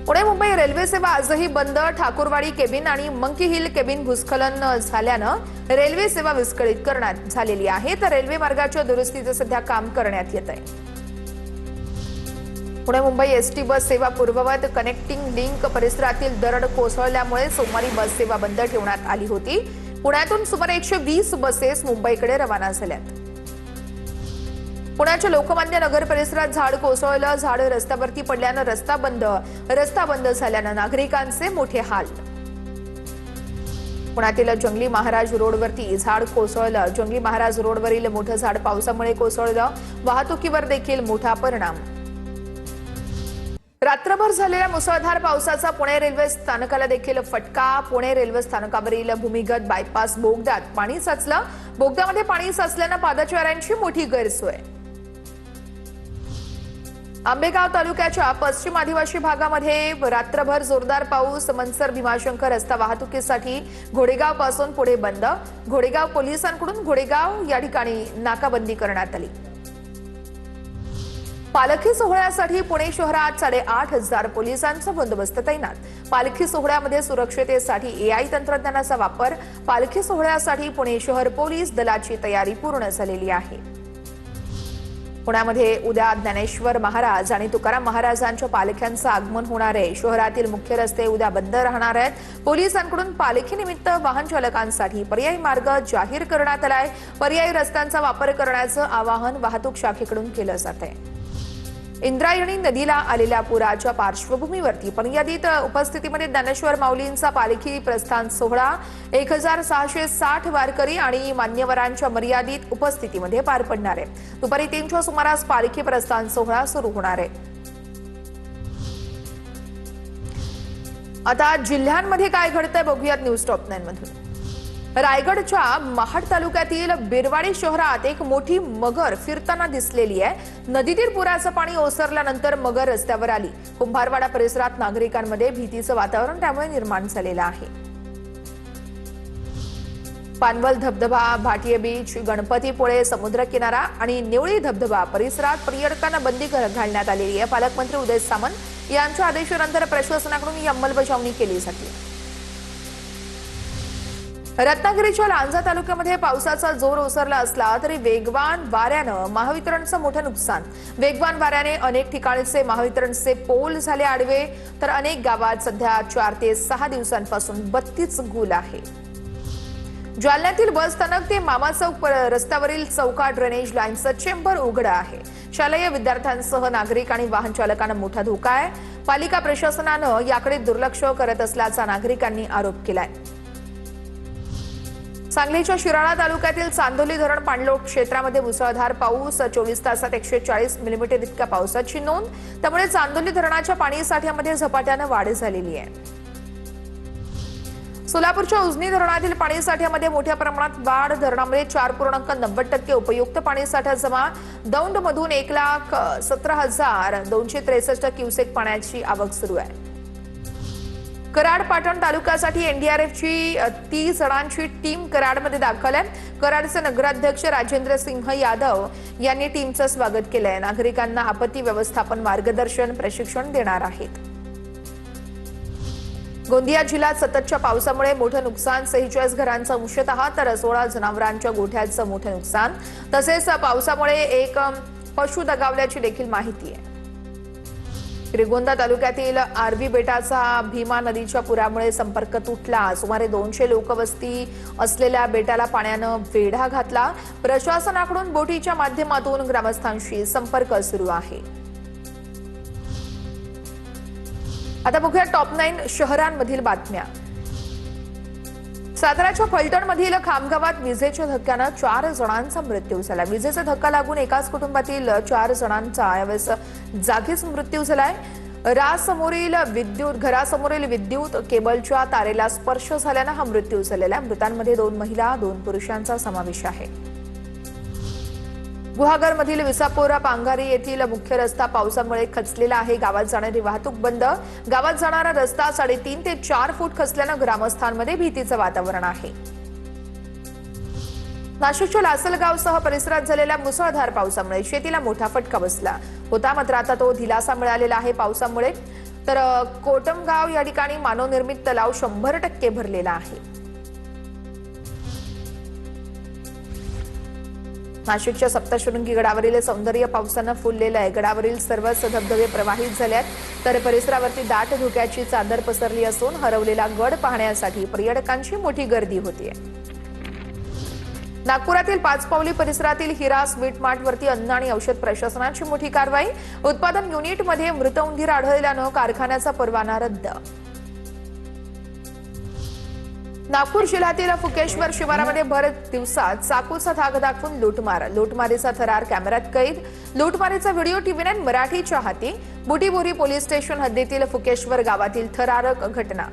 Pune Mumbai railway सेवा आजही बंद। ठाकुरवाडी केबिन आणि मंकी हिल केबिन भूस्खलन झाल्यानं रेल्वे सेवा विस्कळीत करण्यात झालेली आहे। तर रेल्वे मार्गाच्या दुरुस्तीचे सध्या काम करण्यात येत आहे। पुणे मुंबई एसटी बस सेवा पूर्ववत कनेक्टिंग लिंक परिसरातील दरड कोसळल्यामुळे सोमवारी बस सेवा बंद ठेवण्यात आली होती। पुण्यातून सुमारे 120 बसेस मुंबईकडे रवाना झाल्यात। पुण्याच्या लोकमान्य नगर परिसरात झाड कोसळलं। झाड रस्त्यावरती पडल्यानं रस्ता बंद झाल्यानं नागरिकांचे मोठे हाल। पुण्यातील जंगली महाराज रोडवरती झाड कोसळलं। जंगली महाराज रोडवरील मोठं झाड पावसामुळे कोसळलं। वाहतुकीवर देखील मोठा परिणाम। रात्रभर झालेल्या मुसळधार पावसाचा पुणे रेल्वे स्थानकाला देखील फटका। पुणे रेल्वे स्थानकावरील भूमिगत बायपास बोगद्यात पाणी साचलं। बोगद्यामध्ये पाणी साचल्यानं पादचाऱ्यांची मोठी गैरसोय। आंबेगाव तालुक्याच्या पश्चिम आदिवासी भागामध्ये रात्रभर जोरदार पाऊस। मनसर भीमाशंकर रस्ता वाहतुकीसाठी घोडेगाव पासून पुढे बंद। घोडेगाव पोलिसांकडून घोडेगाव या ठिकाणी नाकाबंदी करण्यात आली। पालखी सोहळ्यासाठी पुणे शहरात 8,500 पोलिसांचा बंदोबस्त तैनात। पालखी सोहळ्यामध्ये सुरक्षिततेसाठी एआय तंत्रज्ञानाचा वापर। पालखी सोहळ्यासाठी पुणे शहर पोलीस दलाची तयारी पूर्ण झालेली आहे। पुण्यामध्ये उद्या ज्ञानेश्वर महाराज आणि तुकाराम महाराजांच्या पालख्यांचं आगमन होणार आहे। शहरातील मुख्य रस्ते उद्या बंद राहणार आहेत। पोलिसांकडून पालखीनिमित्त वाहन चालकांसाठी पर्यायी मार्ग जाहीर करण्यात आलाय। पर्यायी रस्त्यांचा वापर करण्याचं आवाहन वाहतूक शाखेकडून केलं जात आहे। इंद्रायणी नदीला आलेल्या पुराच्या पार्श्वभूमीवरती मर्यादित उपस्थितीमध्ये ज्ञानेश्वर माऊलींचा पालखी प्रस्थान सोहळा 1660 वारकरी आणि मान्यवरांच्या मर्यादित उपस्थितीमध्ये पार पडणार आहे। दुपारी 3च्या सुमारास पालखी प्रस्थान सोहळा सुरू होणार आहे। आता जिल्ह्यांमध्ये काय घडतंय बघूयात न्यूज टॉप 9 मधून। रायगडच्या महाड तालुक्यातील बिरवाडी शहरात एक मोठी मगर फिरताना दिसलेली आहे। नदीतील पुराचं पाणी ओसरल्यानंतर मगर रस्त्यावर आली। कुंभारवाडा परिसरात नागरिकांमध्ये भीतीचं वातावरण त्यामुळे निर्माण झालेलं आहे। पानवल धबधबा, भाटिये बीच, गणपतीपुळे समुद्र किनारा आणि निवळी धबधबा परिसरात पर्यटकांना बंदी घालण्यात आलेली आहे। पालकमंत्री उदय सामंत यांच्या आदेशानंतर प्रशासनाकडून ही अंमलबजावणी केली जाते। रत्नागिरीच्या लांजा तालुक्यामध्ये पावसाचा जोर ओसरला असला तरी वेगवान वाऱ्यानं महावितरणचं मोठं नुकसान। वेगवान वाऱ्याने अनेक ठिकाणचे महावितरणचे पोल झाले आडवे, तर अनेक गावात सध्या 4 ते 6 दिवसांपासून 32 गुल आहे। जालन्यातील बस स्थानक ते मामा चौक रस्त्यावरील चौका ड्रेनेज लाईनचं चेंबर उघडं आहे। शालेय विद्यार्थ्यांसह नागरिक आणि वाहन चालकांना मोठा धोका आहे। पालिका प्रशासनानं याकडे दुर्लक्ष करत असल्याचा नागरिकांनी आरोप केलाय। सांगलीच्या शिराळा तालुक्यातील चांदोली धरण पाणलोट क्षेत्रामध्ये मुसळधार पाऊस। 24 तासात 140 मिलीमीटर इतक्या पावसाची नोंद। त्यामुळे चांदोली धरणाच्या पाणी साठ्यामध्ये झपाट्यानं वाढ झालेली आहे। सोलापूरच्या उजनी धरणातील पाणी साठ्यामध्ये मोठ्या प्रमाणात वाढ। धरणामध्ये 4.90% उपयुक्त पाणी साठा जमा। दौंडमधून 1,17,263 क्युसेक पाण्याची आवक सुरू आहे। कराड पाटण तालुक्यासाठी एनडीआरएफची 30 जणांची टीम कराडमध्ये दाखल आहे। कराडचे नगराध्यक्ष राजेंद्र सिंह यादव यांनी टीमचं स्वागत केलंय। नागरिकांना आपत्ती व्यवस्थापन मार्गदर्शन प्रशिक्षण देणार आहेत। गोंदिया जिल्ह्यात सततच्या पावसामुळे मोठं नुकसान। 46 घरांचं अंशतः तर 16 जनावरांच्या गोठ्याचं मोठं नुकसान। तसेच पावसामुळे एक पशु दगावल्याची देखील माहिती आहे। श्रीगोंदा तालुक्यातील आरबी बेटाचा भीमा नदीच्या पुरामुळे संपर्क तुटला। सुमारे 200 लोकवस्ती असलेल्या बेटाला पाण्यानं वेढा घातला। प्रशासनाकडून बोटीच्या माध्यमातून ग्रामस्थांशी संपर्क सुरू आहे। आता बघूया टॉप 9 शहरांमधील बातम्या। साताऱ्याच्या फलटणमधील खामगावात विजेच्या धक्क्यानं 4 जणांचा मृत्यू झाला। विजेचा धक्का लागून एकाच कुटुंबातील 4 जणांचा यावेळेस जागीच मृत्यू झालाय। घरासमोरील विद्युत केबलच्या तारेला स्पर्श झाल्यानं हा मृत्यू झालेला आहे। मृतांमध्ये 2 महिला 2 पुरुषांचा समावेश आहे। गुहागरमधील विसापुरा पांगारी येथील मुख्य रस्ता पावसामुळे खचलेला आहे। गावात जाणारी वाहतूक बंद। गावात जाणारा रस्ता 3.5 ते 4 फूट खचल्यानं ग्रामस्थांमध्ये भीतीचं वातावरण आहे। नाशिकच्या लासलगावसह परिसरात झालेल्या मुसळधार पावसामुळे शेतीला मोठा फटका बसला होता, मात्र आता तो दिलासा मिळालेला आहे। पावसामुळे तर कोटमगाव या ठिकाणी मानवनिर्मित तलाव 100% भरलेला आहे। नाशिकच्या सप्तशृंगी गडावरील सौंदर्य पावसानं फुललेलं आहे। गडावरील सर्वच धबधबे प्रवाहित झाले आहेत, तर परिसरावरती दाट धुक्याची चादर पसरली असून हरवलेला गड पाहण्यासाठी पर्यटकांची मोठी गर्दी होतीये। नागपुरातील पाचपावली परिसरातील हिरा स्वीट मार्टवरती अन्न आणि औषध प्रशासनाची मोठी कारवाई। उत्पादन युनिटमध्ये मृत उंदीर आढळल्यानं कारखान्याचा परवाना रद्द। नागपूर जिल्ह्यातील फुकेश्वर शिवारामध्ये भर दिवसात चाकूचा धाक दाखवून लूटमारीचा थरार कॅमेऱ्यात कैद। लूटमारीचा व्हिडिओ TV9 मराठीच्या हाती। बुटीबोरी पोलीस स्टेशन हद्दीतील फुकेश्वर गावातील थरारक घटना।